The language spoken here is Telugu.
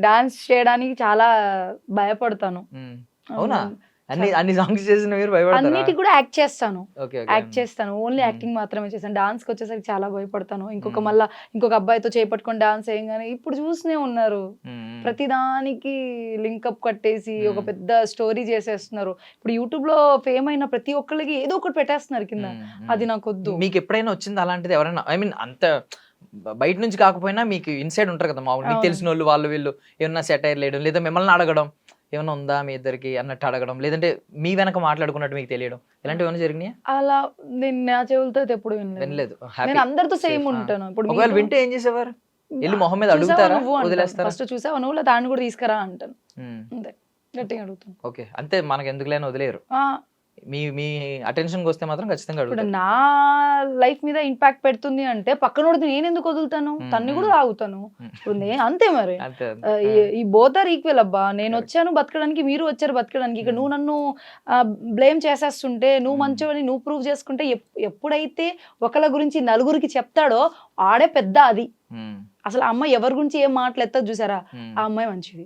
నేను డాన్స్ చేయడానికి చాలా భయపడతాను. అవునా? అన్ని చాలా. అన్ని సాంగ్స్ చేసిన మీరు భయపడతారా? అన్నిటికి కూడా యాక్ట్ చేస్తాను. ఓకే. ఓకే. యాక్ట్ చేస్తాను. ఓన్లీ హ్మ్. యాక్టింగ్ మాత్రమే చేశాను. డాన్స్‌కొచ్చేసరికి చాలా భయపడతాను. హ్మ్. మళ్ళా ఇంకొక అబ్బాయితో చేపట్టుకొని డాన్స్ ఎయంగానే ఇప్పుడు చూస్తూనే ఉన్నారు. హ్మ్. ప్రతిదానికి లింకప్ కట్టేసి ఒక హ్మ్. పెద్ద స్టోరీ చేసేస్తున్నారు. ఇప్పుడు యూట్యూబ్‌లో ఫేమ్ అయిన ప్రతి ఒక్కళ్ళకి ఏదో ఒకటి పెట్టేస్తున్నారు కింద. అది నాకొద్దు. మీకెప్పుడైనా వచ్చిందా అలాంటిది? ఎవరైనా ఐ మీన్ అంత బయట నుంచి కాకపోయినా మీకు ఇన్‌సైడ్ ఉంటారు కదా! మామూలుగా మీకు అవును. తెలిసినోళ్ళు వాళ్ళు వీళ్ళు ఏమన్నా సెటైర్‌లు ఎయడం లేదా మిమ్మల్ని అడగడం. ఏమన్నా ఉందా మీ ఇద్దరికి అన్నట్టు అడగడం. లేదంటే మీ వెనక మాట్లాడుకున్నట్టు మీకు తెలియడం. ఇలాంటివి ఏమైనా జరిగినాయా? అలా నేను నా చెవులతో అయితే ఎప్పుడు వినలేదు. వినలేదు. హ్యాపీ. నేను అందరితో సేమ్ సేఫ్. ఆ! ఉంటాను. ఇప్పుడు ఒకవేళ మీతో వింటే ఏం చేసేవారు? ఎళ్లి మొహం మీద చూసావా అడుగుతారా? నువ్వు అంటాను. వదిలేస్తారా? ఫస్ట్ చూసావా నువ్వు లేదా దాన్ని కూడా తీసుకురా అంటాను. హ్మ్. అంతే. గట్టిగా అడుగుతాను. ఓకే. అంతే మనకెందుకులే అని వదిలేయరు. ఆ! మీ మీ అటెన్షన్‌కొస్తే మాత్రం ఖచ్చితంగా ఇప్పుడు అడుగుతారు. నా లైఫ్ మీద ఇంపాక్ట్ పెడుతుంది అంటే పక్కనోడిది నేనెందుకు వదులుతాను? హ్మ్. తన్ని కూడా హ్మ్. తాగుతాను. హ్మ్. ఇప్పుడు నేను అంతే మరి. అంతే. అంతే. ఆ! ఈ బోత్ ఆర్ ఈక్వల్ అబ్బా. కరెక్ట్. నేనొచ్చాను బతకడానికి, మీరు వచ్చారు బతకడానికి. ఇక హ్మ్. నువ్వు నన్ను బ్లేమ్ చేసేస్తుంటే, నువ్వు హ్మ్. మంచోడివి నువ్వు ప్రూవ్ చేసుకుంటే ఎప్పుడైతే ఒకళ్ళ గురించి నలుగురికి చెప్తాడో ఆడే పెద్ద అది. హ్మ్. అసలు ఆ అమ్మాయి ఎవరి గురించి ఏం మాటలు ఎత్తదు చూసారా? హ్మ్. ఆ అమ్మాయి మంచిది.